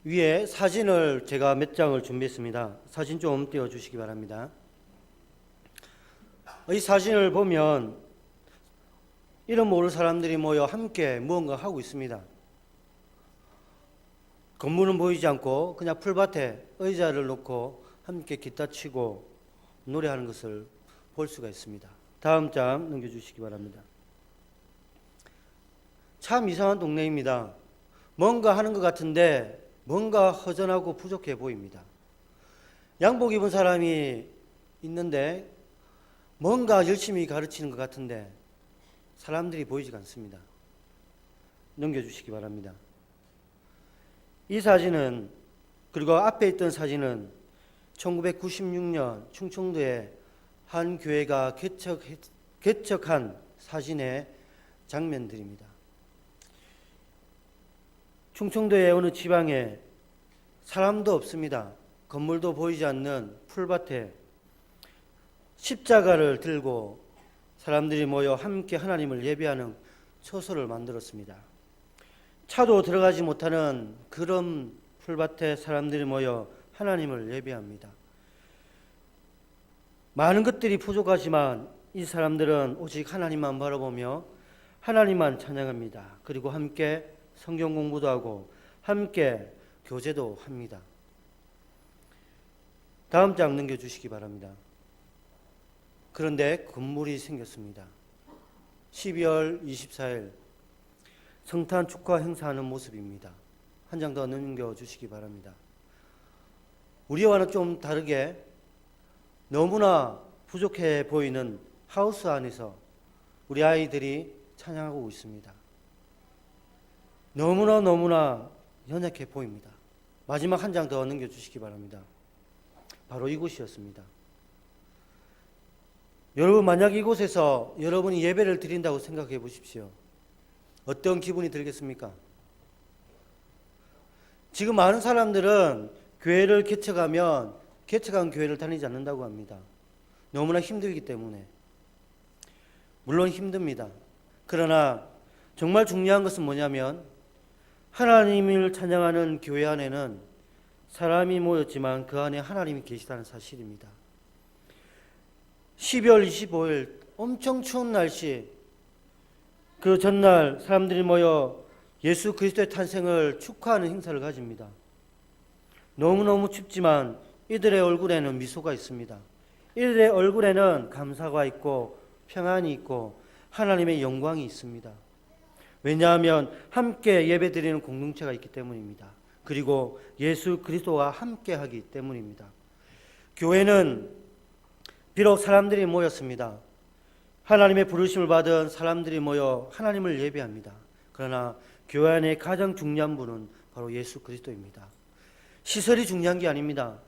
위에 사진을 제가 몇 장을 준비했습니다. 사진 좀 띄워주시기 바랍니다. 이 사진을 보면 이름 모를 사람들이 모여 함께 무언가 하고 있습니다. 건물은 보이지 않고 그냥 풀밭에 의자를 놓고 함께 기타 치고 노래하는 것을 볼 수가 있습니다. 다음 장 넘겨주시기 바랍니다. 참 이상한 동네입니다. 뭔가 하는 것 같은데 뭔가 허전하고 부족해 보입니다. 양복 입은 사람이 있는데 뭔가 열심히 가르치는 것 같은데 사람들이 보이지 않습니다. 넘겨주시기 바랍니다. 이 사진은, 그리고 앞에 있던 사진은 1996년 충청도의 한 교회가 개척한 사진의 장면들입니다. 충청도의 어느 지방에 사람도 없습니다. 건물도 보이지 않는 풀밭에 십자가를 들고 사람들이 모여 함께 하나님을 예배하는 처소를 만들었습니다. 차도 들어가지 못하는 그런 풀밭에 사람들이 모여 하나님을 예배합니다. 많은 것들이 부족하지만 이 사람들은 오직 하나님만 바라보며 하나님만 찬양합니다. 그리고 함께 성경 공부도 하고 함께 교제도 합니다. 다음 장 넘겨주시기 바랍니다. 그런데 건물이 생겼습니다. 12월 24일 성탄 축하 행사하는 모습입니다. 한 장 더 넘겨주시기 바랍니다. 우리와는 좀 다르게 너무나 부족해 보이는 하우스 안에서 우리 아이들이 찬양하고 있습니다. 너무나 연약해 보입니다. 마지막 한 장 더 넘겨주시기 바랍니다. 바로 이곳이었습니다. 여러분, 만약 이곳에서 여러분이 예배를 드린다고 생각해 보십시오. 어떤 기분이 들겠습니까? 지금 많은 사람들은 교회를 개척하면 개척한 교회를 다니지 않는다고 합니다. 너무나 힘들기 때문에. 물론 힘듭니다. 그러나 정말 중요한 것은 뭐냐면 하나님을 찬양하는 교회 안에는 사람이 모였지만 그 안에 하나님이 계시다는 사실입니다. 12월 25일 엄청 추운 날씨, 그 전날 사람들이 모여 예수 그리스도의 탄생을 축하하는 행사를 가집니다. 너무너무 춥지만 이들의 얼굴에는 미소가 있습니다. 이들의 얼굴에는 감사가 있고 평안이 있고 하나님의 영광이 있습니다. 왜냐하면 함께 예배드리는 공동체가 있기 때문입니다. 그리고 예수 그리스도와 함께하기 때문입니다. 교회는 비록 사람들이 모였습니다. 하나님의 부르심을 받은 사람들이 모여 하나님을 예배합니다. 그러나 교회 안에 가장 중요한 분은 바로 예수 그리스도입니다. 시설이 중요한 게 아닙니다.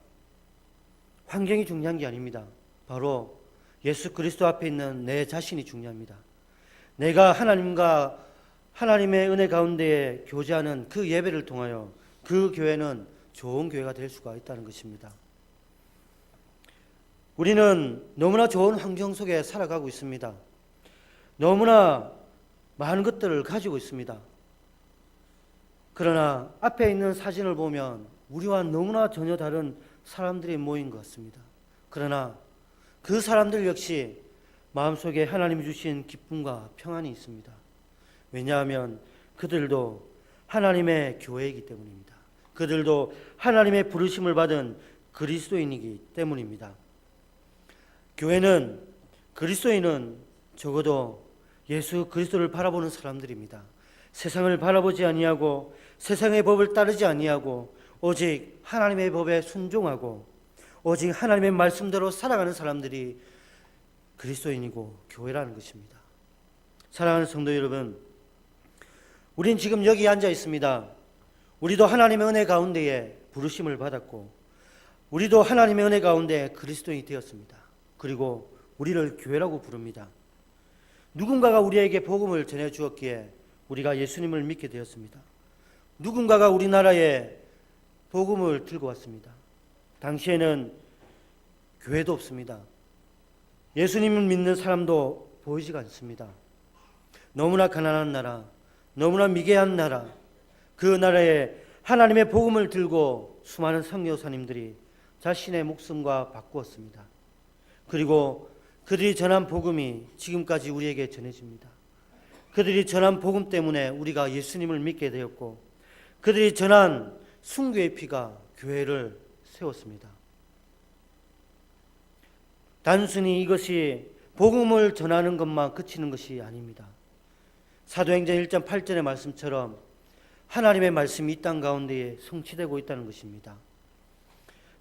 환경이 중요한 게 아닙니다. 바로 예수 그리스도 앞에 있는 내 자신이 중요합니다. 내가 하나님과 하나님의 은혜 가운데에 교제하는 그 예배를 통하여 그 교회는 좋은 교회가 될 수가 있다는 것입니다. 우리는 너무나 좋은 환경 속에 살아가고 있습니다. 너무나 많은 것들을 가지고 있습니다. 그러나 앞에 있는 사진을 보면 우리와 너무나 전혀 다른 사람들이 모인 것 같습니다. 그러나 그 사람들 역시 마음속에 하나님이 주신 기쁨과 평안이 있습니다. 왜냐하면 그들도 하나님의 교회이기 때문입니다. 그들도 하나님의 부르심을 받은 그리스도인이기 때문입니다. 교회는, 그리스도인은 적어도 예수 그리스도를 바라보는 사람들입니다. 세상을 바라보지 아니하고 세상의 법을 따르지 아니하고 오직 하나님의 법에 순종하고 오직 하나님의 말씀대로 살아가는 사람들이 그리스도인이고 교회라는 것입니다. 사랑하는 성도 여러분, 우린 지금 여기 앉아 있습니다. 우리도 하나님의 은혜 가운데에 부르심을 받았고 우리도 하나님의 은혜 가운데 그리스도인이 되었습니다. 그리고 우리를 교회라고 부릅니다. 누군가가 우리에게 복음을 전해 주었기에 우리가 예수님을 믿게 되었습니다. 누군가가 우리나라에 복음을 들고 왔습니다. 당시에는 교회도 없습니다. 예수님을 믿는 사람도 보이지가 않습니다. 너무나 가난한 나라, 너무나 미개한 나라, 그 나라에 하나님의 복음을 들고 수많은 선교사님들이 자신의 목숨과 바꾸었습니다. 그리고 그들이 전한 복음이 지금까지 우리에게 전해집니다. 그들이 전한 복음 때문에 우리가 예수님을 믿게 되었고, 그들이 전한 순교의 피가 교회를 세웠습니다. 단순히 이것이 복음을 전하는 것만 그치는 것이 아닙니다. 사도행전 1장 8절의 말씀처럼 하나님의 말씀이 이 땅 가운데에 성취되고 있다는 것입니다.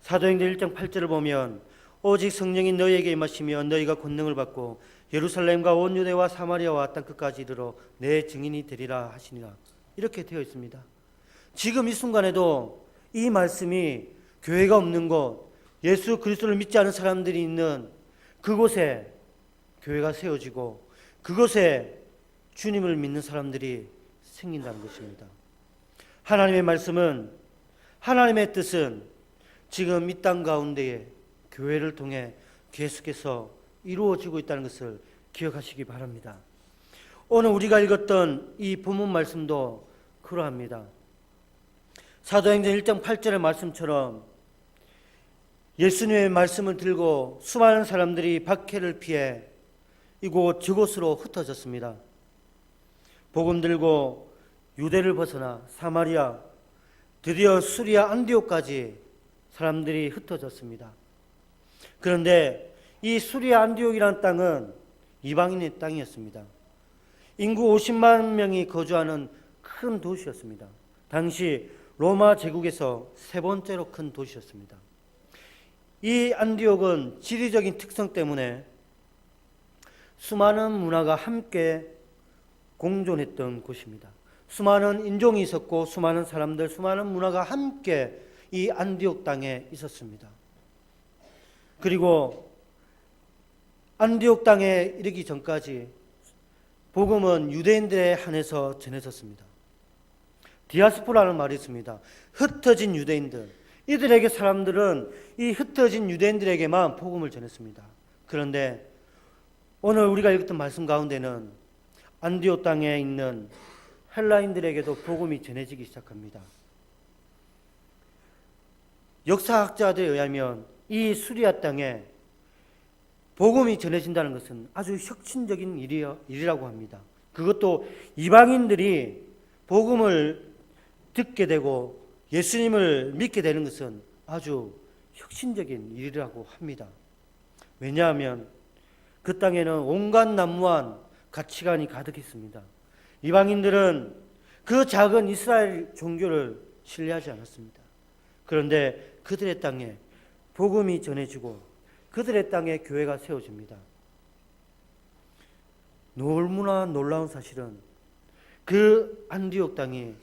사도행전 1장 8절을 보면 오직 성령이 너희에게 임하시며 너희가 권능을 받고 예루살렘과 온 유대와 사마리아와 땅 끝까지 이르러 내 증인이 되리라 하시니라. 이렇게 되어 있습니다. 지금 이 순간에도 이 말씀이 교회가 없는 곳, 예수 그리스도를 믿지 않은 사람들이 있는 그곳에 교회가 세워지고 그곳에 주님을 믿는 사람들이 생긴다는 것입니다. 하나님의 말씀은, 하나님의 뜻은 지금 이 땅 가운데에 교회를 통해 계속해서 이루어지고 있다는 것을 기억하시기 바랍니다. 오늘 우리가 읽었던 이 본문 말씀도 그러합니다. 사도행전 1장 8절의 말씀처럼 예수님의 말씀을 들고 수많은 사람들이 박해를 피해 이곳 저곳으로 흩어졌습니다. 복음 들고 유대를 벗어나 사마리아, 드디어 수리아 안디옥까지 사람들이 흩어졌습니다. 그런데 이 수리아 안디옥이라는 땅은 이방인의 땅이었습니다. 인구 50만 명이 거주하는 큰 도시였습니다. 당시 로마 제국에서 세 번째로 큰 도시였습니다. 이 안디옥은 지리적인 특성 때문에 수많은 문화가 함께 공존했던 곳입니다. 수많은 인종이 있었고 수많은 사람들, 수많은 문화가 함께 이 안디옥 땅에 있었습니다. 그리고 안디옥 땅에 이르기 전까지 복음은 유대인들에 한해서 전해졌습니다. 디아스포라는 말이 있습니다. 흩어진 유대인들. 이들에게 사람들은 이 흩어진 유대인들에게만 복음을 전했습니다. 그런데 오늘 우리가 읽었던 말씀 가운데는 안디옥 땅에 있는 헬라인들에게도 복음이 전해지기 시작합니다. 역사학자들에 의하면 이 수리아 땅에 복음이 전해진다는 것은 아주 혁신적인 일이라고 합니다. 그것도 이방인들이 복음을 듣게 되고 예수님을 믿게 되는 것은 아주 혁신적인 일이라고 합니다. 왜냐하면 그 땅에는 온갖 난무한 가치관이 가득했습니다. 이방인들은 그 작은 이스라엘 종교를 신뢰하지 않았습니다. 그런데 그들의 땅에 복음이 전해지고 그들의 땅에 교회가 세워집니다. 너무나 놀라운 사실은 그 안디옥 땅이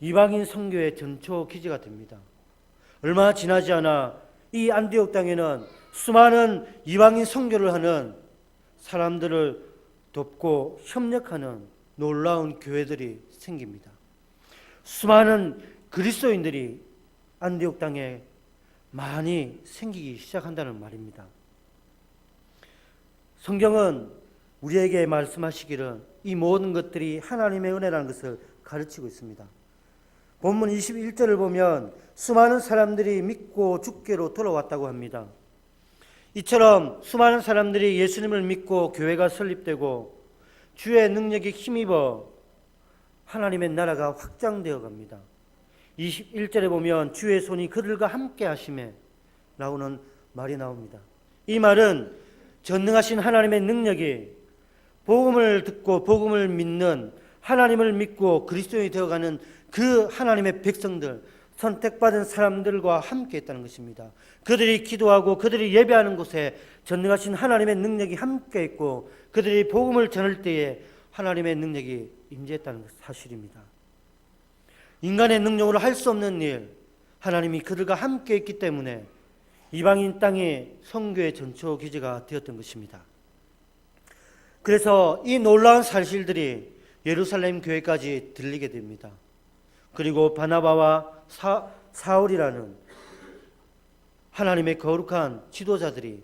이방인 선교의 전초 기지가 됩니다. 얼마 지나지 않아 이 안디옥 땅에는 수많은 이방인 선교를 하는 사람들을 돕고 협력하는 놀라운 교회들이 생깁니다. 수많은 그리스도인들이 안디옥 땅에 많이 생기기 시작한다는 말입니다. 성경은 우리에게 말씀하시기를 이 모든 것들이 하나님의 은혜라는 것을 가르치고 있습니다. 본문 21절을 보면 수많은 사람들이 믿고 주께로 돌아왔다고 합니다. 이처럼 수많은 사람들이 예수님을 믿고 교회가 설립되고 주의 능력에 힘입어 하나님의 나라가 확장되어 갑니다. 21절에 보면 주의 손이 그들과 함께 하심에 나오는 말이 나옵니다. 이 말은 전능하신 하나님의 능력이 복음을 듣고 복음을 믿는, 하나님을 믿고 그리스도인이 되어가는 그 하나님의 백성들, 선택받은 사람들과 함께 있다는 것입니다. 그들이 기도하고 그들이 예배하는 곳에 전능하신 하나님의 능력이 함께 있고 그들이 복음을 전할 때에 하나님의 능력이 임재했다는 사실입니다. 인간의 능력으로 할 수 없는 일, 하나님이 그들과 함께 있기 때문에 이방인 땅이 선교의 전초 기지가 되었던 것입니다. 그래서 이 놀라운 사실들이 예루살렘 교회까지 들리게 됩니다. 그리고 바나바와 사울이라는 하나님의 거룩한 지도자들이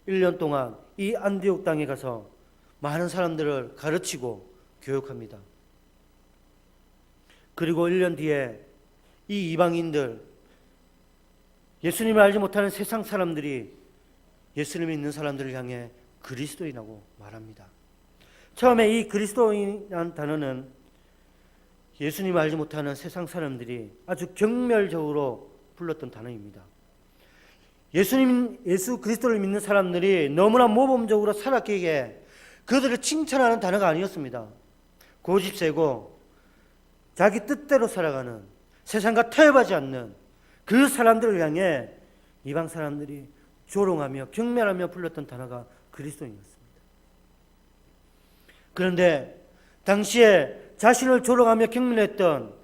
1년 동안 이 안디옥 땅에 가서 많은 사람들을 가르치고 교육합니다. 그리고 1년 뒤에 이 이방인들, 예수님을 알지 못하는 세상 사람들이 예수님을 믿는 사람들을 향해 그리스도인이라고 말합니다. 처음에 이 그리스도인이라는 단어는 예수님을 알지 못하는 세상 사람들이 아주 경멸적으로 불렀던 단어입니다. 예수 그리스도를 믿는 사람들이 너무나 모범적으로 살았기에 그들을 칭찬하는 단어가 아니었습니다. 고집세고 자기 뜻대로 살아가는, 세상과 타협하지 않는 그 사람들을 향해 이방 사람들이 조롱하며 경멸하며 불렀던 단어가 그리스도인이었습니다. 그런데 당시에 자신을 조롱하며 경멸했던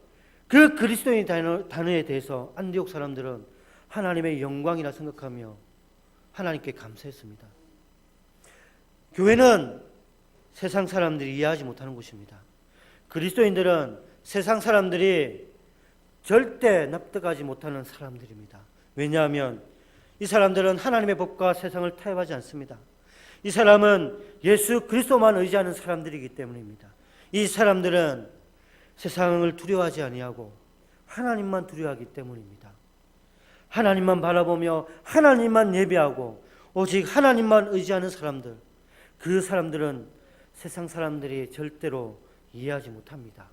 그 그리스도인 단어에 대해서 안디옥 사람들은 하나님의 영광이라 생각하며 하나님께 감사했습니다. 교회는 세상 사람들이 이해하지 못하는 곳입니다. 그리스도인들은 세상 사람들이 절대 납득하지 못하는 사람들입니다. 왜냐하면 이 사람들은 하나님의 법과 세상을 타협하지 않습니다. 이 사람은 예수 그리스도만 의지하는 사람들이기 때문입니다. 이 사람들은 세상을 두려워하지 아니하고 하나님만 두려워하기 때문입니다. 하나님만 바라보며 하나님만 예배하고 오직 하나님만 의지하는 사람들, 그 사람들은 세상 사람들이 절대로 이해하지 못합니다.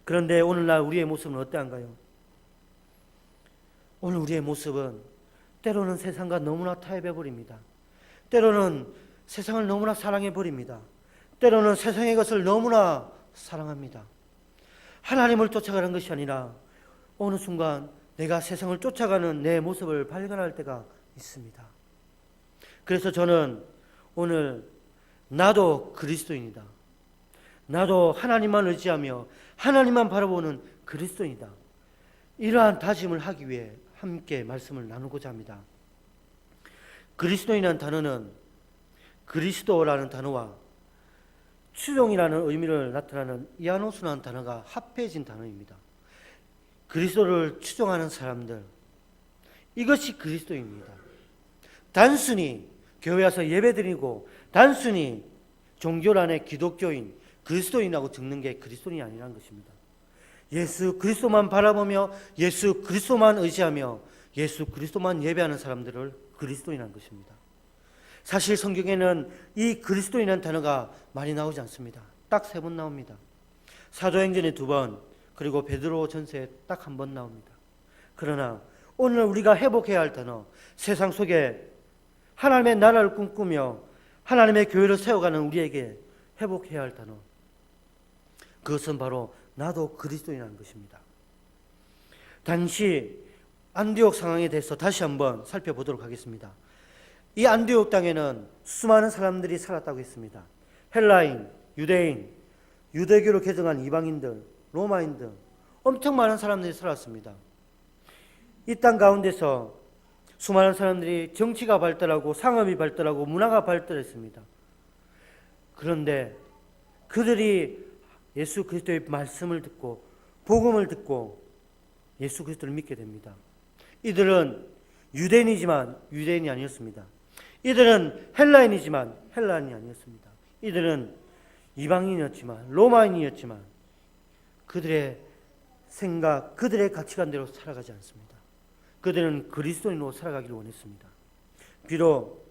그런데 오늘날 우리의 모습은 어떠한가요? 오늘 우리의 모습은 때로는 세상과 너무나 타협해버립니다. 때로는 세상을 너무나 사랑해버립니다. 때로는 세상의 것을 너무나 사랑합니다. 하나님을 쫓아가는 것이 아니라 어느 순간 내가 세상을 쫓아가는 내 모습을 발견할 때가 있습니다. 그래서 저는 오늘 나도 그리스도인이다. 나도 하나님만 의지하며 하나님만 바라보는 그리스도인이다. 이러한 다짐을 하기 위해 함께 말씀을 나누고자 합니다. 그리스도인이라는 단어는 그리스도라는 단어와 추종이라는 의미를 나타내는 이아노스라는 단어가 합해진 단어입니다. 그리스도를 추종하는 사람들, 이것이 그리스도입니다. 단순히 교회 와서 예배드리고 단순히 종교란에 기독교인, 그리스도인이라고 적는 게 그리스도인이 아니라는 것입니다. 예수 그리스도만 바라보며 예수 그리스도만 의지하며 예수 그리스도만 예배하는 사람들을 그리스도인이라는 것입니다. 사실 성경에는 이 그리스도인이라는 단어가 많이 나오지 않습니다. 딱 3번 나옵니다. 사도행전에 2번, 그리고 베드로 전서에 딱 1번 나옵니다. 그러나 오늘 우리가 회복해야 할 단어, 세상 속에 하나님의 나라를 꿈꾸며 하나님의 교회를 세워가는 우리에게 회복해야 할 단어, 그것은 바로 나도 그리스도인이라는 것입니다. 당시 안디옥 상황에 대해서 다시 한번 살펴보도록 하겠습니다. 이 안디옥 땅에는 수많은 사람들이 살았다고 했습니다. 헬라인, 유대인, 유대교를 개정한 이방인들, 로마인 등 엄청 많은 사람들이 살았습니다. 이 땅 가운데서 수많은 사람들이 정치가 발달하고 상업이 발달하고 문화가 발달했습니다. 그런데 그들이 예수 그리스도의 말씀을 듣고 복음을 듣고 예수 그리스도를 믿게 됩니다. 이들은 유대인이지만 유대인이 아니었습니다. 이들은 헬라인이지만 헬라인이 아니었습니다. 이들은 이방인이었지만 로마인이었지만 그들의 생각, 그들의 가치관대로 살아가지 않습니다. 그들은 그리스도인으로 살아가기를 원했습니다. 비록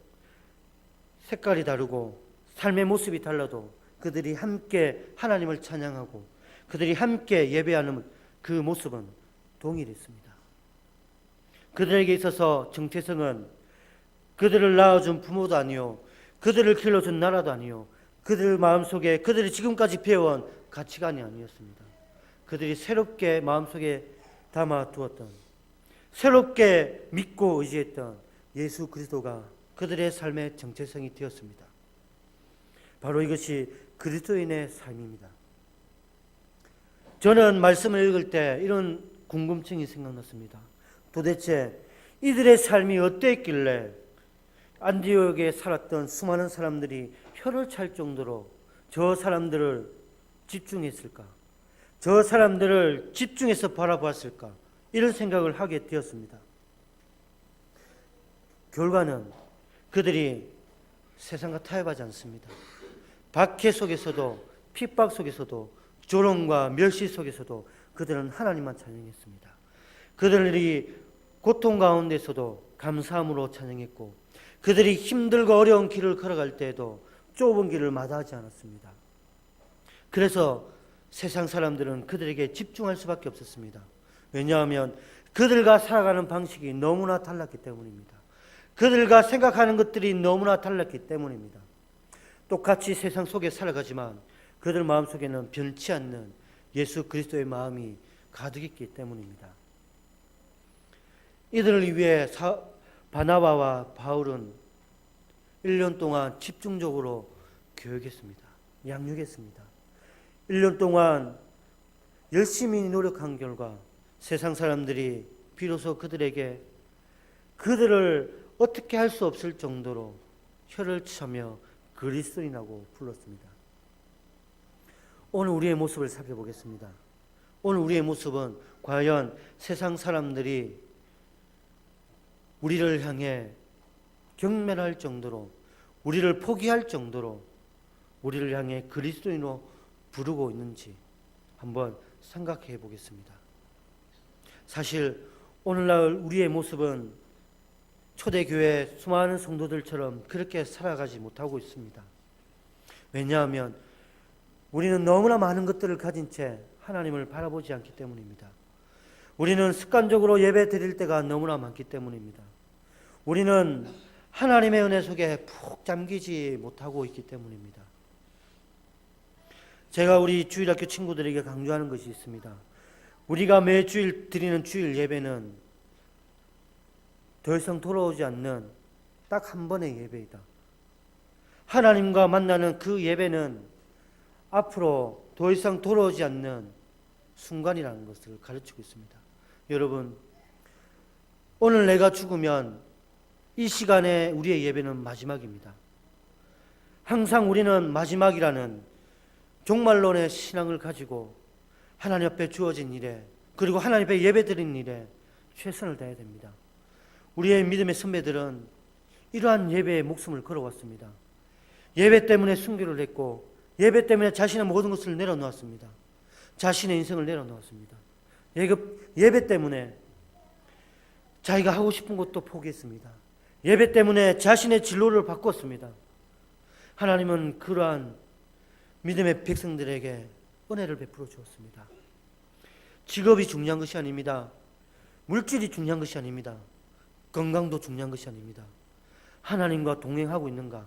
색깔이 다르고 삶의 모습이 달라도 그들이 함께 하나님을 찬양하고 그들이 함께 예배하는 그 모습은 동일했습니다. 그들에게 있어서 정체성은 그들을 낳아준 부모도 아니요, 그들을 길러준 나라도 아니요, 그들 마음속에 그들이 지금까지 배워온 가치관이 아니었습니다. 그들이 새롭게 마음속에 담아두었던, 새롭게 믿고 의지했던 예수 그리스도가 그들의 삶의 정체성이 되었습니다. 바로 이것이 그리스도인의 삶입니다. 저는 말씀을 읽을 때 이런 궁금증이 생각났습니다. 도대체 이들의 삶이 어땠길래 안디옥에 살았던 수많은 사람들이 혀를 찰 정도로 저 사람들을 집중했을까? 저 사람들을 집중해서 바라보았을까? 이런 생각을 하게 되었습니다. 결과는 그들이 세상과 타협하지 않습니다. 박해 속에서도 핍박 속에서도 조롱과 멸시 속에서도 그들은 하나님만 찬양했습니다. 그들이 고통 가운데서도 감사함으로 찬양했고, 그들이 힘들고 어려운 길을 걸어갈 때에도 좁은 길을 마다하지 않았습니다. 그래서 세상 사람들은 그들에게 집중할 수밖에 없었습니다. 왜냐하면 그들과 살아가는 방식이 너무나 달랐기 때문입니다. 그들과 생각하는 것들이 너무나 달랐기 때문입니다. 똑같이 세상 속에 살아가지만 그들 마음속에는 변치 않는 예수 그리스도의 마음이 가득했기 때문입니다. 이들을 위해 바나바와 바울은 1년 동안 집중적으로 교육했습니다. 양육했습니다. 1년 동안 열심히 노력한 결과 세상 사람들이 비로소 그들에게 그들을 어떻게 할 수 없을 정도로 혀를 차며 그리스도인이라고 불렀습니다. 오늘 우리의 모습을 살펴보겠습니다. 오늘 우리의 모습은 과연 세상 사람들이 우리를 향해 경멸할 정도로, 우리를 포기할 정도로 우리를 향해 그리스도인으로 부르고 있는지 한번 생각해 보겠습니다. 사실 오늘날 우리의 모습은 초대교회 수많은 성도들처럼 그렇게 살아가지 못하고 있습니다. 왜냐하면 우리는 너무나 많은 것들을 가진 채 하나님을 바라보지 않기 때문입니다. 우리는 습관적으로 예배 드릴 때가 너무나 많기 때문입니다. 우리는 하나님의 은혜 속에 푹 잠기지 못하고 있기 때문입니다. 제가 우리 주일학교 친구들에게 강조하는 것이 있습니다. 우리가 매주일 드리는 주일 예배는 더 이상 돌아오지 않는 딱 한 번의 예배이다. 하나님과 만나는 그 예배는 앞으로 더 이상 돌아오지 않는 순간이라는 것을 가르치고 있습니다. 여러분, 오늘 내가 죽으면 이 시간에 우리의 예배는 마지막입니다. 항상 우리는 마지막이라는 종말론의 신앙을 가지고 하나님 앞에 주어진 일에, 그리고 하나님 앞에 예배드린 일에 최선을 다해야 됩니다. 우리의 믿음의 선배들은 이러한 예배에 목숨을 걸어왔습니다. 예배 때문에 순교를 했고, 예배 때문에 자신의 모든 것을 내려놓았습니다. 자신의 인생을 내려놓았습니다. 예배 때문에 자기가 하고 싶은 것도 포기했습니다. 예배 때문에 자신의 진로를 바꿨습니다. 하나님은 그러한 믿음의 백성들에게 은혜를 베풀어 주었습니다. 직업이 중요한 것이 아닙니다. 물질이 중요한 것이 아닙니다. 건강도 중요한 것이 아닙니다. 하나님과 동행하고 있는가?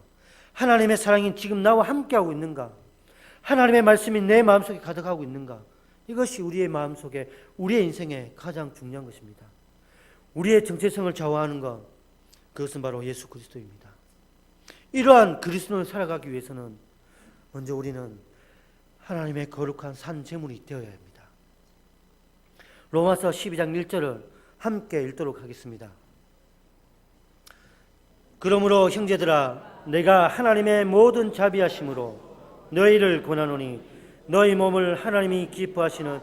하나님의 사랑이 지금 나와 함께하고 있는가? 하나님의 말씀이 내 마음속에 가득하고 있는가? 이것이 우리의 마음속에, 우리의 인생에 가장 중요한 것입니다. 우리의 정체성을 좌우하는 것, 그것은 바로 예수 그리스도입니다. 이러한 그리스도를 살아가기 위해서는 먼저 우리는 하나님의 거룩한 산 제물이 되어야 합니다. 로마서 12장 1절을 함께 읽도록 하겠습니다. 그러므로 형제들아, 내가 하나님의 모든 자비하심으로 너희를 권하노니 너희 몸을 하나님이 기뻐하시는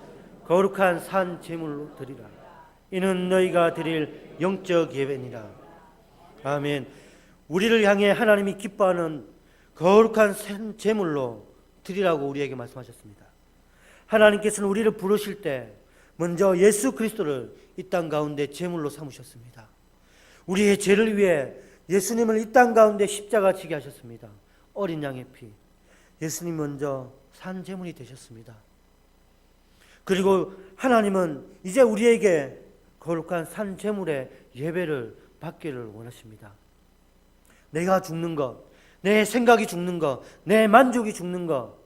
거룩한 산 제물로 드리라. 이는 너희가 드릴 영적 예배니라. 아멘. 우리를 향해 하나님이 기뻐하는 거룩한 산 제물로 드리라고 우리에게 말씀하셨습니다. 하나님께서는 우리를 부르실 때 먼저 예수 그리스도를 이 땅 가운데 제물로 삼으셨습니다. 우리의 죄를 위해 예수님을 이 땅 가운데 십자가 지게 하셨습니다. 어린 양의 피, 예수님 먼저 산 제물이 되셨습니다. 그리고 하나님은 이제 우리에게 거룩한 산 제물의 예배를 받기를 원하십니다. 내가 죽는 것, 내 생각이 죽는 것, 내 만족이 죽는 것,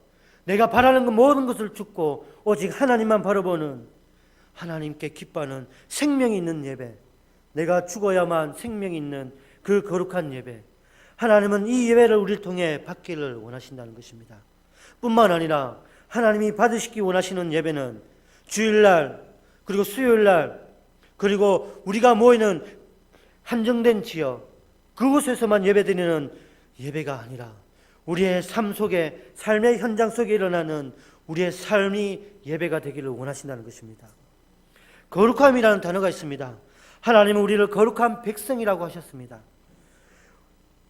내가 바라는 것 모든 것을 죽고 오직 하나님만 바라보는, 하나님께 기뻐하는 생명이 있는 예배, 내가 죽어야만 생명이 있는 그 거룩한 예배, 하나님은 이 예배를 우리를 통해 받기를 원하신다는 것입니다. 뿐만 아니라 하나님이 받으시기 원하시는 예배는 주일날, 그리고 수요일날, 그리고 우리가 모이는 한정된 지역, 그곳에서만 예배드리는 예배가 아니라 우리의 삶 속에, 삶의 현장 속에 일어나는 우리의 삶이 예배가 되기를 원하신다는 것입니다. 거룩함이라는 단어가 있습니다. 하나님은 우리를 거룩한 백성이라고 하셨습니다.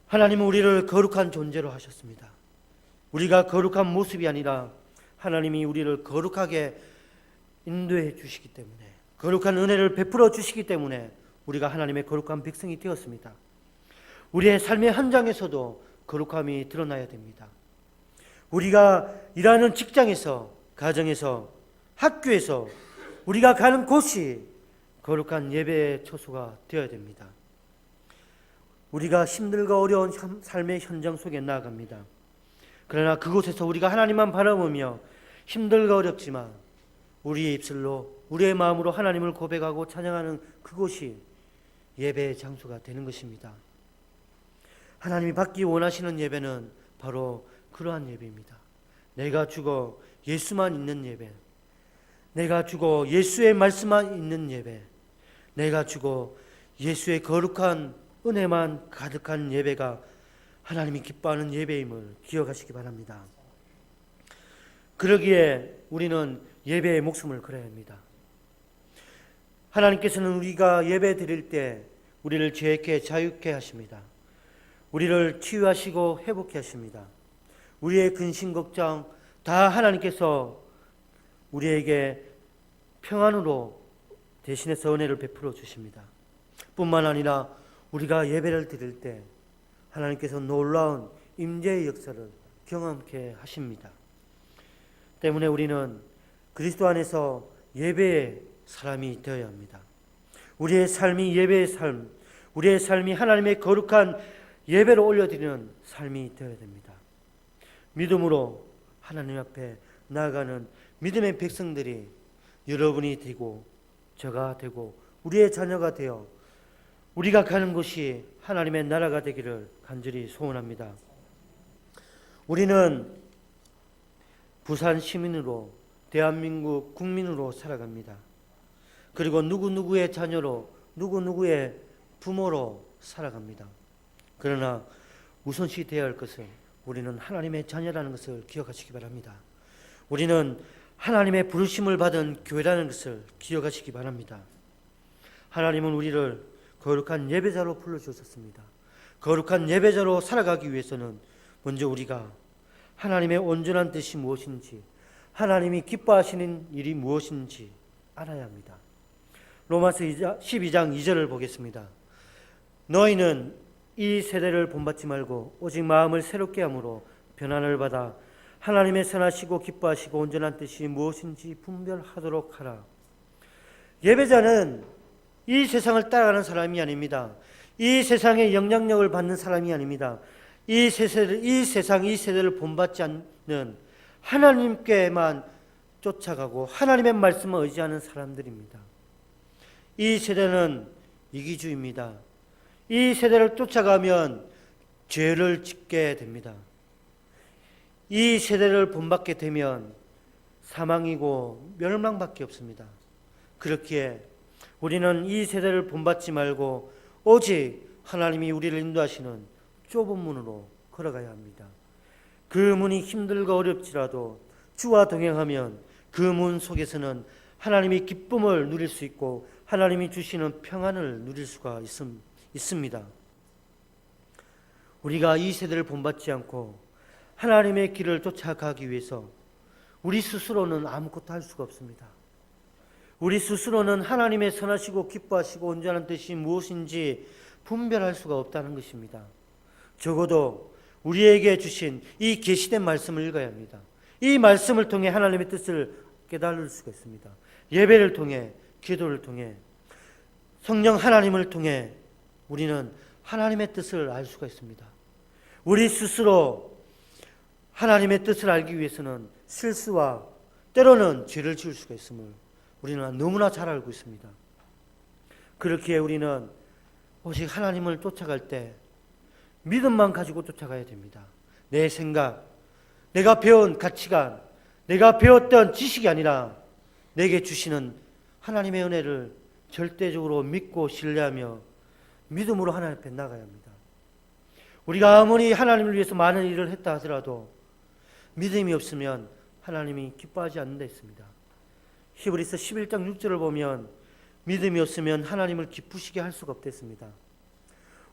하나님은 우리를 거룩한 존재로 하셨습니다. 우리가 거룩한 모습이 아니라 하나님이 우리를 거룩하게 인도해 주시기 때문에, 거룩한 은혜를 베풀어 주시기 때문에 우리가 하나님의 거룩한 백성이 되었습니다. 우리의 삶의 현장에서도 거룩함이 드러나야 됩니다. 우리가 일하는 직장에서, 가정에서, 학교에서, 우리가 가는 곳이 거룩한 예배의 처소가 되어야 됩니다. 우리가 힘들고 어려운 삶의 현장 속에 나아갑니다. 그러나 그곳에서 우리가 하나님만 바라보며 힘들고 어렵지만 우리의 입술로, 우리의 마음으로 하나님을 고백하고 찬양하는 그곳이 예배의 장소가 되는 것입니다. 하나님이 받기 원하시는 예배는 바로 그러한 예배입니다. 내가 죽어 예수만 있는 예배, 내가 죽어 예수의 말씀만 있는 예배, 내가 죽어 예수의 거룩한 은혜만 가득한 예배가 하나님이 기뻐하는 예배임을 기억하시기 바랍니다. 그러기에 우리는 예배에 목숨을 걸어야 합니다. 하나님께서는 우리가 예배 드릴 때 우리를 죄악해 자유케 하십니다. 우리를 치유하시고 회복케 하십니다. 우리의 근심 걱정 다 하나님께서 우리에게 평안으로 대신해서 은혜를 베풀어 주십니다. 뿐만 아니라 우리가 예배를 드릴 때 하나님께서 놀라운 임재의 역사를 경험케 하십니다. 때문에 우리는 그리스도 안에서 예배의 사람이 되어야 합니다. 우리의 삶이 예배의 삶, 우리의 삶이 하나님의 거룩한 예배로 올려드리는 삶이 되어야 됩니다. 믿음으로 하나님 앞에 나아가는 믿음의 백성들이 여러분이 되고 저가 되고 우리의 자녀가 되어 우리가 가는 곳이 하나님의 나라가 되기를 간절히 소원합니다. 우리는 부산 시민으로, 대한민국 국민으로 살아갑니다. 그리고 누구누구의 자녀로, 누구누구의 부모로 살아갑니다. 그러나 우선시 되어야 할 것은 우리는 하나님의 자녀라는 것을 기억하시기 바랍니다. 우리는 하나님의 부르심을 받은 교회라는 것을 기억하시기 바랍니다. 하나님은 우리를 거룩한 예배자로 불러주셨습니다. 거룩한 예배자로 살아가기 위해서는 먼저 우리가 하나님의 온전한 뜻이 무엇인지, 하나님이 기뻐하시는 일이 무엇인지 알아야 합니다. 로마서 12장 2절을 보겠습니다. 너희는 이 세대를 본받지 말고 오직 마음을 새롭게 함으로 변화를 받아 하나님의 선하시고 기뻐하시고 온전한 뜻이 무엇인지 분별하도록 하라. 예배자는 이 세상을 따라가는 사람이 아닙니다. 이 세상의 영향력을 받는 사람이 아닙니다. 이 세대를 본받지 않는 하나님께만 쫓아가고 하나님의 말씀을 의지하는 사람들입니다. 이 세대는 이기주의입니다. 이 세대를 쫓아가면 죄를 짓게 됩니다. 이 세대를 본받게 되면 사망이고 멸망밖에 없습니다. 그렇기에 우리는 이 세대를 본받지 말고 오직 하나님이 우리를 인도하시는 좁은 문으로 걸어가야 합니다. 그 문이 힘들고 어렵지라도 주와 동행하면 그 문 속에서는 하나님이 기쁨을 누릴 수 있고 하나님이 주시는 평안을 누릴 수가 있습니다. 우리가 이 세대를 본받지 않고 하나님의 길을 쫓아가기 위해서 우리 스스로는 아무것도 할 수가 없습니다. 우리 스스로는 하나님의 선하시고 기뻐하시고 온전한 뜻이 무엇인지 분별할 수가 없다는 것입니다. 적어도 우리에게 주신 이 계시된 말씀을 읽어야 합니다. 이 말씀을 통해 하나님의 뜻을 깨달을 수가 있습니다. 예배를 통해, 기도를 통해, 성령 하나님을 통해 우리는 하나님의 뜻을 알 수가 있습니다. 우리 스스로 하나님의 뜻을 알기 위해서는 실수와 때로는 죄를 지을 수가 있음을 우리는 너무나 잘 알고 있습니다. 그렇기에 우리는 오직 하나님을 쫓아갈 때 믿음만 가지고 쫓아가야 됩니다. 내 생각, 내가 배운 가치관, 내가 배웠던 지식이 아니라 내게 주시는 하나님의 은혜를 절대적으로 믿고 신뢰하며 믿음으로 하나님 앞에 나가야 합니다. 우리가 아무리 하나님을 위해서 많은 일을 했다 하더라도 믿음이 없으면 하나님이 기뻐하지 않는 데 있습니다. 히브리서 11장 6절을 보면 믿음이 없으면 하나님을 기쁘시게 할 수가 없댔습니다.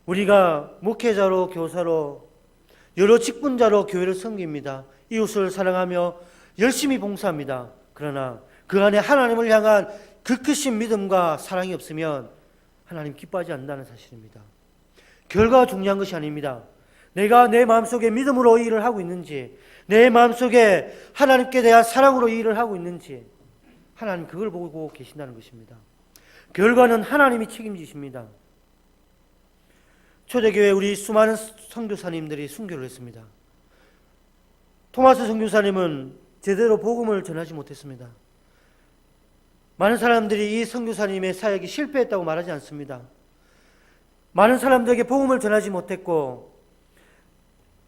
우리가 목회자로, 교사로, 여러 직분자로 교회를 섬깁니다. 이웃을 사랑하며 열심히 봉사합니다. 그러나 그 안에 하나님을 향한 그 크신 믿음과 사랑이 없으면 하나님 기뻐하지 않는다는 사실입니다. 결과가 중요한 것이 아닙니다. 내가 내 마음속에 믿음으로 이 일을 하고 있는지, 내 마음속에 하나님께 대한 사랑으로 이 일을 하고 있는지 하나님 그걸 보고 계신다는 것입니다. 결과는 하나님이 책임지십니다. 초대교회 우리 수많은 선교사님들이 순교를 했습니다. 토마스 선교사님은 제대로 복음을 전하지 못했습니다. 많은 사람들이 이 선교사님의 사역이 실패했다고 말하지 않습니다. 많은 사람들에게 복음을 전하지 못했고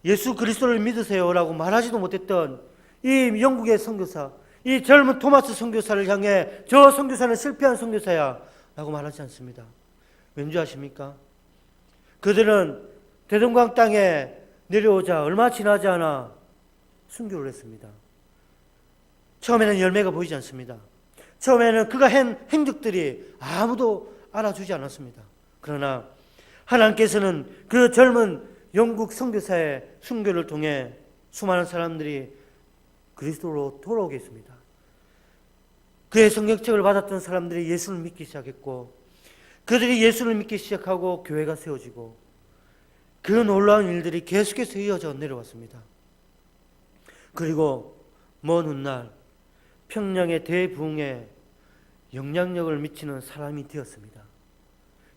예수 그리스도를 믿으세요라고 말하지도 못했던 이 영국의 선교사, 이 젊은 토마스 선교사를 향해 저 선교사는 실패한 선교사야 라고 말하지 않습니다. 왠지 아십니까? 그들은 대동강 땅에 내려오자 얼마 지나지 않아 순교를 했습니다. 처음에는 열매가 보이지 않습니다. 처음에는 그가 한 행적들이 아무도 알아주지 않았습니다. 그러나 하나님께서는 그 젊은 영국 선교사의 순교를 통해 수많은 사람들이 그리스도로 돌아오게 했습니다. 그의 성경책을 받았던 사람들이 예수를 믿기 시작했고 그들이 예수를 믿기 시작하고 교회가 세워지고 그 놀라운 일들이 계속해서 이어져 내려왔습니다. 그리고 먼 훗날 평양의 대부흥에 영향력을 미치는 사람이 되었습니다.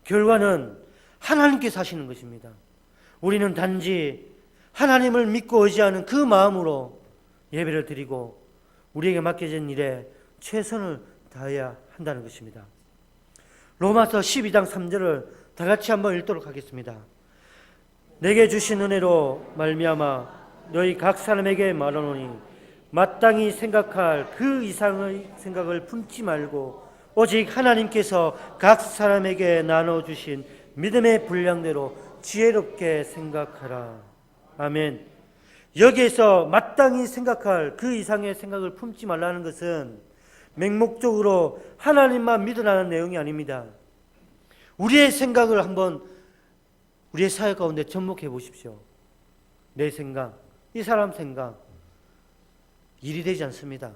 결과는 하나님께서 하시는 것입니다. 우리는 단지 하나님을 믿고 의지하는 그 마음으로 예배를 드리고 우리에게 맡겨진 일에 최선을 다해야 한다는 것입니다. 로마서 12장 3절을 다 같이 한번 읽도록 하겠습니다. 내게 주신 은혜로 말미암아 너희 각 사람에게 말하노니 마땅히 생각할 그 이상의 생각을 품지 말고 오직 하나님께서 각 사람에게 나눠주신 믿음의 분량대로 지혜롭게 생각하라. 아멘. 여기에서 마땅히 생각할 그 이상의 생각을 품지 말라는 것은 맹목적으로 하나님만 믿으라는 내용이 아닙니다. 우리의 생각을 한번 우리의 사회 가운데 접목해 보십시오. 내 생각, 이 사람 생각 일이 되지 않습니다.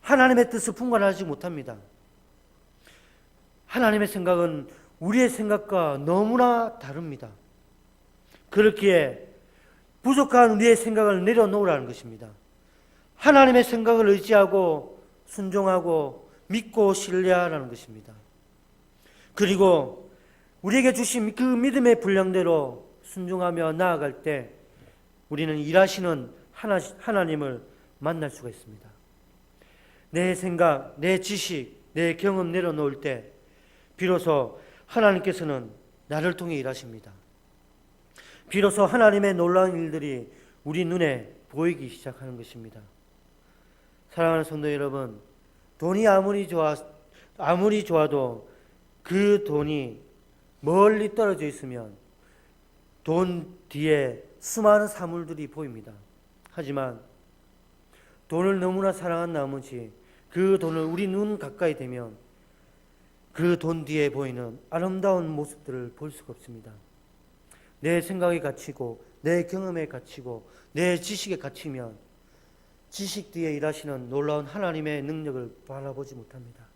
하나님의 뜻을 분간하지 못합니다. 하나님의 생각은 우리의 생각과 너무나 다릅니다. 그렇기에 부족한 우리의 생각을 내려놓으라는 것입니다. 하나님의 생각을 의지하고 순종하고 믿고 신뢰하라는 것입니다. 그리고 우리에게 주신 그 믿음의 분량대로 순종하며 나아갈 때 우리는 일하시는 하나님을 만날 수가 있습니다. 내 생각, 내 지식, 내 경험 내려놓을 때 비로소 하나님께서는 나를 통해 일하십니다. 비로소 하나님의 놀라운 일들이 우리 눈에 보이기 시작하는 것입니다. 사랑하는 성도 여러분, 돈이 아무리 좋아도 그 돈이 멀리 떨어져 있으면 돈 뒤에 수많은 사물들이 보입니다. 하지만 돈을 너무나 사랑한 나머지 그 돈을 우리 눈 가까이 대면 그 돈 뒤에 보이는 아름다운 모습들을 볼 수가 없습니다. 내 생각에 갇히고 내 경험에 갇히고 내 지식에 갇히면 지식 뒤에 일하시는 놀라운 하나님의 능력을 바라보지 못합니다.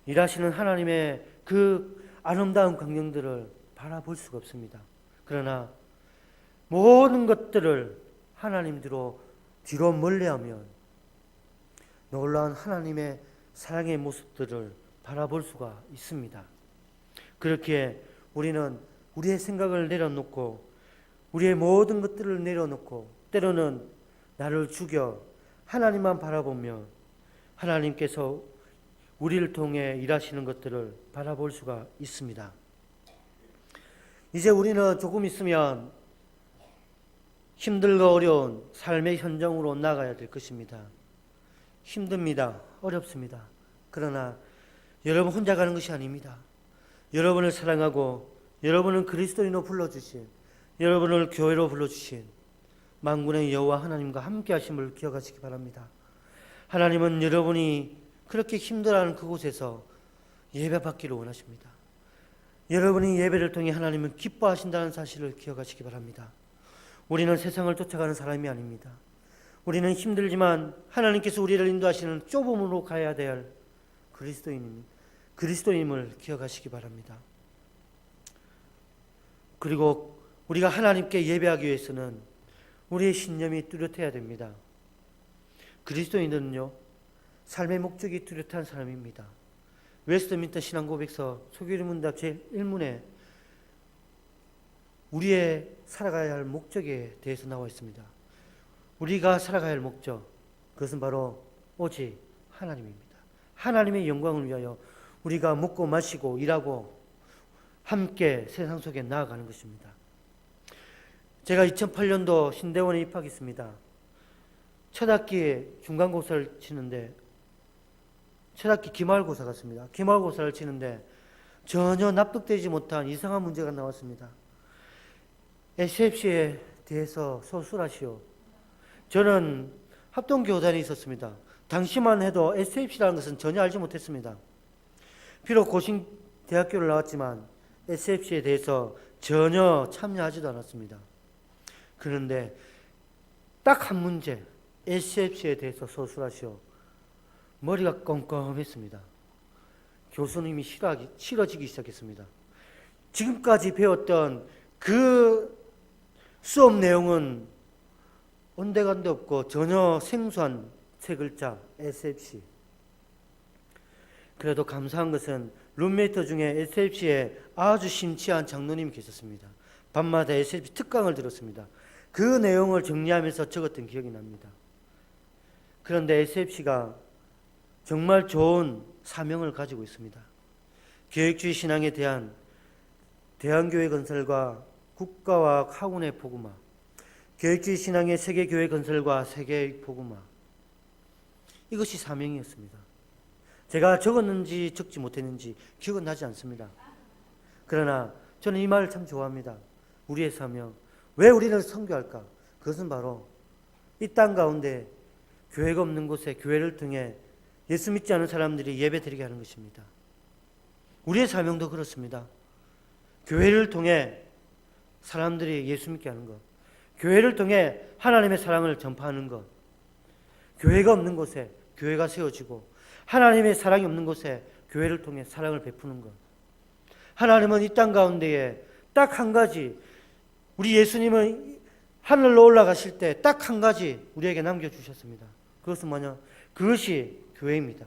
일하시는 하나님의 그 아름다운 광경들을 바라볼 수가 없습니다. 그러나 모든 것들을 하나님으로 뒤로 멀리하면 놀라운 하나님의 사랑의 모습들을 바라볼 수가 있습니다. 그렇기에 우리는 우리의 생각을 내려놓고 우리의 모든 것들을 내려놓고 때로는 나를 죽여 하나님만 바라보며 하나님께서 우리를 통해 일하시는 것들을 바라볼 수가 있습니다. 이제 우리는 조금 있으면 힘들고 어려운 삶의 현장으로 나가야 될 것입니다. 힘듭니다. 어렵습니다. 그러나 여러분 혼자 가는 것이 아닙니다. 여러분을 사랑하고 여러분을 그리스도인으로 불러주신, 여러분을 교회로 불러주신 만군의 여호와 하나님과 함께 하심을 기억하시기 바랍니다. 하나님은 여러분이 그렇게 힘들어하는 그곳에서 예배받기를 원하십니다. 여러분이 예배를 통해 하나님은 기뻐하신다는 사실을 기억하시기 바랍니다. 우리는 세상을 쫓아가는 사람이 아닙니다. 우리는 힘들지만 하나님께서 우리를 인도하시는 좁음으로 가야 될 그리스도인임을 기억하시기 바랍니다. 그리고 우리가 하나님께 예배하기 위해서는 우리의 신념이 뚜렷해야 됩니다. 그리스도인들은요, 삶의 목적이 뚜렷한 사람입니다. 웨스트민스터 신앙고백서 소교리문답 제1문에 우리의 살아가야 할 목적에 대해서 나와 있습니다. 우리가 살아가야 할 목적, 그것은 바로 오직 하나님입니다. 하나님의 영광을 위하여 우리가 먹고 마시고 일하고 함께 세상 속에 나아가는 것입니다. 제가 2008년도 신대원에 입학했습니다. 첫 학기에 중간고사를 치는데, 첫 학기 기말고사 같습니다. 기말고사를 치는데 전혀 납득되지 못한 이상한 문제가 나왔습니다. SFC에 대해서 소술하시오. 저는 합동교단에 있었습니다. 당시만 해도 SFC라는 것은 전혀 알지 못했습니다. 비록 고신대학교를 나왔지만 SFC에 대해서 전혀 참여하지도 않았습니다. 그런데 딱 한 문제, SFC에 대해서 소술하시오. 머리가 껌껌했습니다. 교수님이 싫어지기 시작했습니다. 지금까지 배웠던 그 수업 내용은 온데간데 없고 전혀 생소한 세 글자 SFC. 그래도 감사한 것은 룸메이트 중에 SFC에 아주 심취한 장로님이 계셨습니다. 밤마다 SFC 특강을 들었습니다. 그 내용을 정리하면서 적었던 기억이 납니다. 그런데 SFC가 정말 좋은 사명을 가지고 있습니다. 교육주의 신앙에 대한 대한교회 건설과 국가와 학원의 복음화, 교육주의 신앙의 세계교회 건설과 세계의 복음화, 이것이 사명이었습니다. 제가 적었는지 적지 못했는지 기억은 나지 않습니다. 그러나 저는 이 말을 참 좋아합니다. 우리의 사명, 왜 우리를 선교할까? 그것은 바로 이 땅 가운데 교회가 없는 곳에 교회를 통해 예수 믿지 않은 사람들이 예배드리게 하는 것입니다. 우리의 사명도 그렇습니다. 교회를 통해 사람들이 예수 믿게 하는 것, 교회를 통해 하나님의 사랑을 전파하는 것, 교회가 없는 곳에 교회가 세워지고 하나님의 사랑이 없는 곳에 교회를 통해 사랑을 베푸는 것. 하나님은 이 땅 가운데에 딱 한 가지, 우리 예수님은 하늘로 올라가실 때 딱 한 가지 우리에게 남겨주셨습니다. 그것은 뭐냐? 그것이 교회입니다.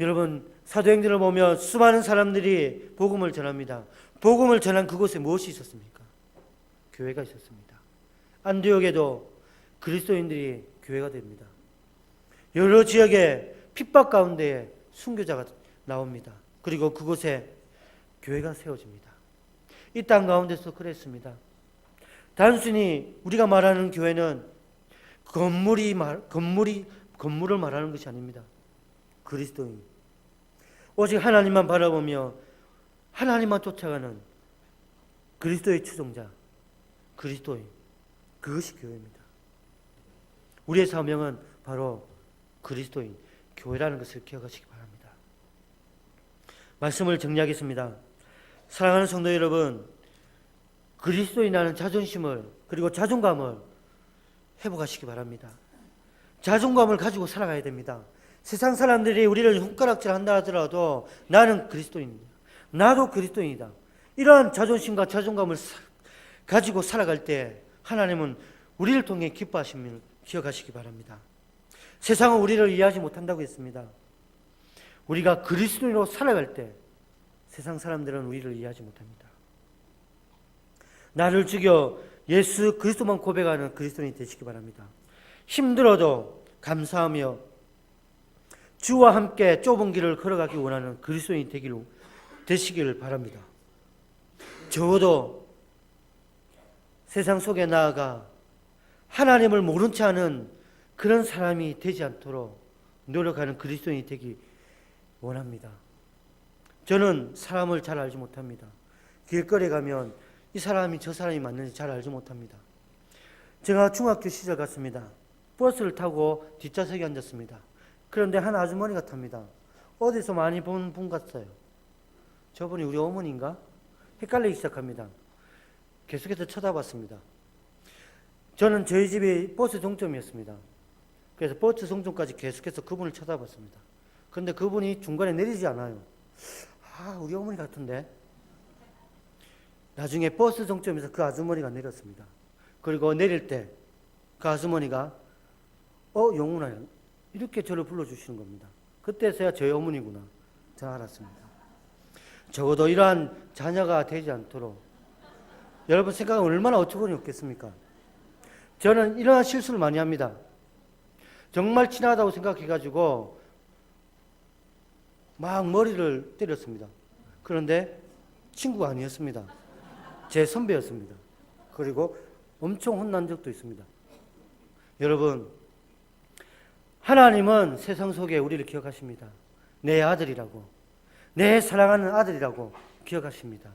여러분, 사도행전을 보면 수많은 사람들이 복음을 전합니다. 복음을 전한 그곳에 무엇이 있었습니까? 교회가 있었습니다. 안디옥에도 그리스도인들이 교회가 됩니다. 여러 지역의 핍박 가운데에 순교자가 나옵니다. 그리고 그곳에 교회가 세워집니다. 이 땅 가운데서 그랬습니다. 단순히 우리가 말하는 교회는 건물을 말하는 것이 아닙니다. 그리스도인, 오직 하나님만 바라보며 하나님만 쫓아가는 그리스도의 추종자, 그리스도인, 그것이 교회입니다. 우리의 사명은 바로 그리스도인, 교회라는 것을 기억하시기 바랍니다. 말씀을 정리하겠습니다. 사랑하는 성도 여러분, 그리스도인이라는 자존심을, 그리고 자존감을 회복하시기 바랍니다. 자존감을 가지고 살아가야 됩니다. 세상 사람들이 우리를 손가락질 한다 하더라도 나는 그리스도인이다, 나도 그리스도인이다, 이러한 자존심과 자존감을 가지고 살아갈 때 하나님은 우리를 통해 기뻐하심을 기억하시기 바랍니다. 세상은 우리를 이해하지 못한다고 했습니다. 우리가 그리스도인으로 살아갈 때 세상 사람들은 우리를 이해하지 못합니다. 나를 죽여 예수 그리스도만 고백하는 그리스도인이 되시기 바랍니다. 힘들어도 감사하며 주와 함께 좁은 길을 걸어가기 원하는 그리스도인이 되시기를 바랍니다. 적어도 세상 속에 나아가 하나님을 모른 채 하는 그런 사람이 되지 않도록 노력하는 그리스도인이 되기 원합니다. 저는 사람을 잘 알지 못합니다. 길거리에 가면 이 사람이 저 사람이 맞는지 잘 알지 못합니다. 제가 중학교 시절 갔습니다. 버스를 타고 뒷좌석에 앉았습니다. 그런데 한 아주머니가 탑니다. 어디서 많이 본 분 같아요. 저분이 우리 어머니인가? 헷갈리기 시작합니다. 계속해서 쳐다봤습니다. 저는 저희 집이 버스 종점이었습니다. 그래서 버스 종점까지 계속해서 그분을 찾아봤습니다. 그런데 그분이 중간에 내리지 않아요. 우리 어머니 같은데. 나중에 버스 종점에서 그 아주머니가 내렸습니다. 그리고 내릴 때 그 아주머니가 영훈아 이렇게 저를 불러주시는 겁니다. 그때서야 저희 어머니구나 제가 알았습니다. 적어도 이러한 자녀가 되지 않도록 여러분 생각은 얼마나 어처구니 없겠습니까? 저는 이러한 실수를 많이 합니다. 정말 친하다고 생각해가지고 막 머리를 때렸습니다. 그런데 친구가 아니었습니다. 제 선배였습니다. 그리고 엄청 혼난 적도 있습니다. 여러분, 하나님은 세상 속에 우리를 기억하십니다. 내 아들이라고, 내 사랑하는 아들이라고 기억하십니다.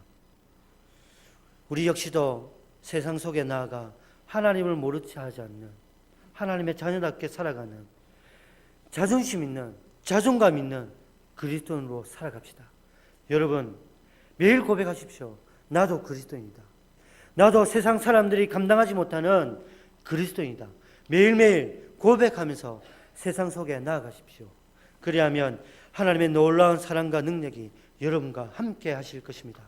우리 역시도 세상 속에 나아가 하나님을 모르지 하지 않는, 하나님의 자녀답게 살아가는, 자존심 있는, 자존감 있는 그리스도인으로 살아갑시다. 여러분, 매일 고백하십시오. 나도 그리스도인이다. 나도 세상 사람들이 감당하지 못하는 그리스도인이다. 매일매일 고백하면서 세상 속에 나아가십시오. 그리하면 하나님의 놀라운 사랑과 능력이 여러분과 함께 하실 것입니다.